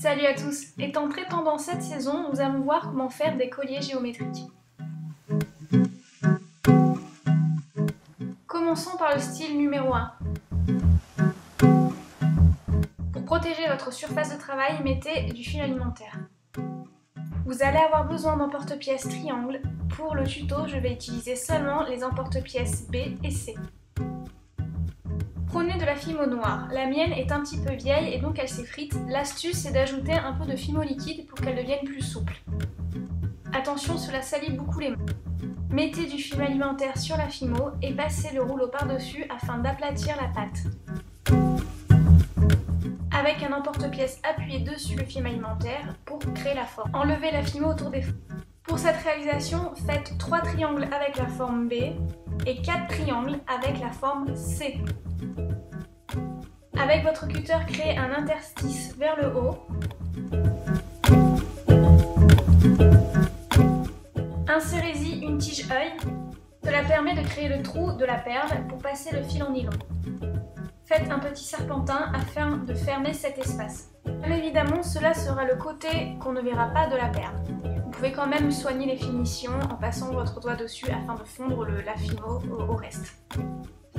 Salut à tous! Étant très tendance cette saison, nous allons voir comment faire des colliers géométriques. Commençons par le style numéro 1. Pour protéger votre surface de travail, mettez du fil alimentaire. Vous allez avoir besoin d'emporte-pièces triangle. Pour le tuto, je vais utiliser seulement les emporte-pièces B et C. Prenez de la fimo noire. La mienne est un petit peu vieille et donc elle s'effrite. L'astuce est d'ajouter un peu de fimo liquide pour qu'elle devienne plus souple. Attention, cela salit beaucoup les mains. Mettez du film alimentaire sur la fimo et passez le rouleau par-dessus afin d'aplatir la pâte. Avec un emporte-pièce, appuyez dessus le film alimentaire pour créer la forme. Enlevez la fimo autour des fonds. Pour cette réalisation, faites 3 triangles avec la forme B et 4 triangles avec la forme C. Avec votre cutter, créez un interstice vers le haut. Insérez-y une tige œil. Cela permet de créer le trou de la perle pour passer le fil en nylon. Faites un petit serpentin afin de fermer cet espace. Bien évidemment, cela sera le côté qu'on ne verra pas de la perle. Vous pouvez quand même soigner les finitions en passant votre doigt dessus afin de fondre la fimo au reste.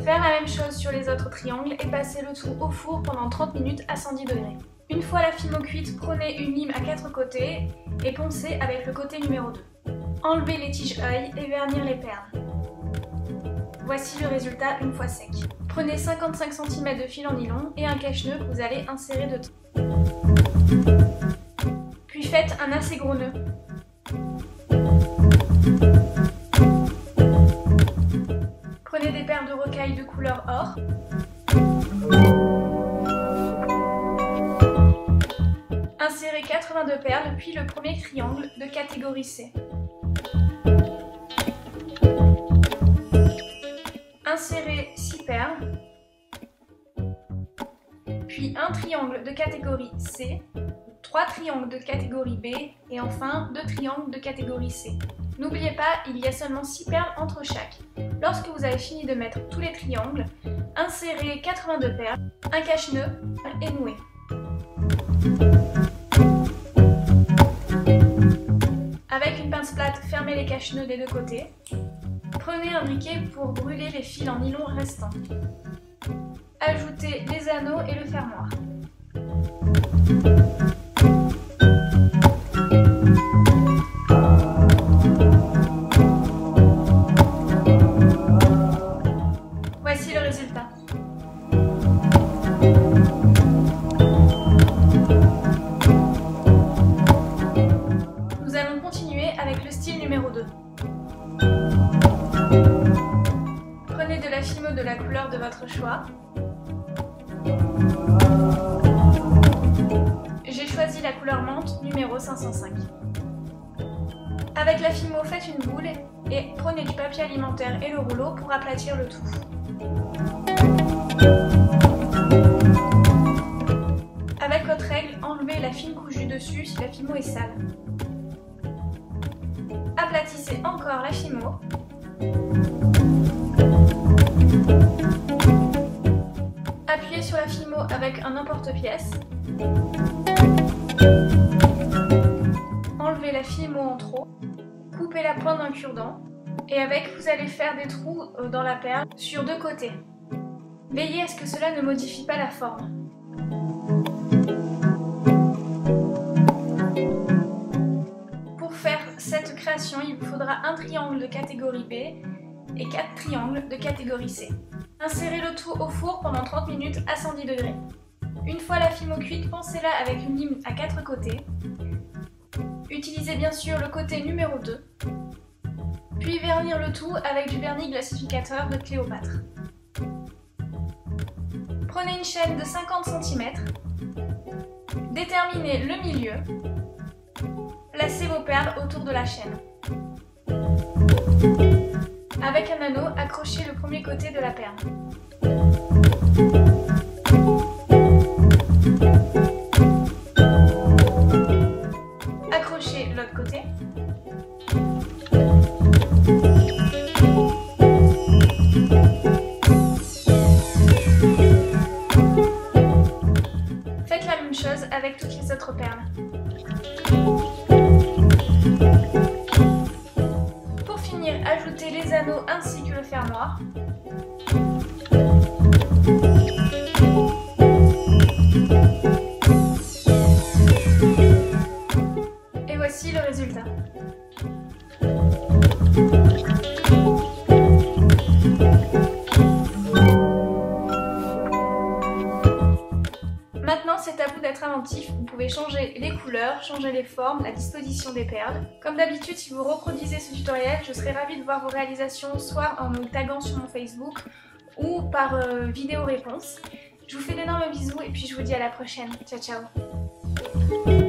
Faire la même chose sur les autres triangles et passer le tout au four pendant 30 minutes à 110 degrés. Une fois la fimo cuite, prenez une lime à 4 côtés et poncez avec le côté numéro 2. Enlevez les tiges œil et vernir les perles. Voici le résultat une fois sec. Prenez 55 cm de fil en nylon et un cache-nœud que vous allez insérer dedans. Puis faites un assez gros nœud. Prenez des perles de rocaille de couleur or. Insérez 82 perles, puis le premier triangle de catégorie C. Insérez 6 perles, puis un triangle de catégorie C, 3 triangles de catégorie B et enfin 2 triangles de catégorie C. N'oubliez pas, il y a seulement 6 perles entre chaque. Lorsque vous avez fini de mettre tous les triangles, insérez 82 perles, un cache-nœud et nouez. Avec une pince plate, fermez les cache-nœuds des deux côtés. Prenez un briquet pour brûler les fils en nylon restants. Ajoutez les anneaux et le fermoir. Voici le résultat. Nous allons continuer avec le style numéro 2. Prenez de la fimo de la couleur de votre choix. J'ai choisi la couleur menthe numéro 505. Avec la fimo, faites une boule et prenez du papier alimentaire et le rouleau pour aplatir le tout. Avec votre règle, enlevez la fine couche du dessus si la fimo est sale. Aplatissez encore la fimo. Appuyez sur la fimo avec un emporte-pièce. Enlevez la fimo en trop. Coupez la pointe d'un cure-dent. Et avec, vous allez faire des trous dans la perle sur deux côtés. Veillez à ce que cela ne modifie pas la forme. Pour faire cette création, il vous faudra un triangle de catégorie B et 4 triangles de catégorie C. Insérez le tout au four pendant 30 minutes à 110 degrés. Une fois la fimo cuite, poncez-la avec une lime à 4 côtés. Utilisez bien sûr le côté numéro 2. Puis vernir le tout avec du vernis glacificateur de Cléopâtre. Prenez une chaîne de 50 cm. Déterminez le milieu. Placez vos perles autour de la chaîne. Avec un anneau, accrochez le premier côté de la perle. Accrochez l'autre côté. Faites la même même chose avec toutes les autres perles. Pour finir, ajoutez les anneaux ainsi que le fermoir. Et voici le résultat. Maintenant, c'est à vous d'être inventif. Vous pouvez changer les couleurs, changer les formes, la disposition des perles. Comme d'habitude, si vous reproduisez ce tutoriel, je serai ravie de voir vos réalisations soit en me taguant sur mon Facebook ou par vidéo réponse. Je vous fais d'énormes bisous et puis je vous dis à la prochaine. Ciao ciao.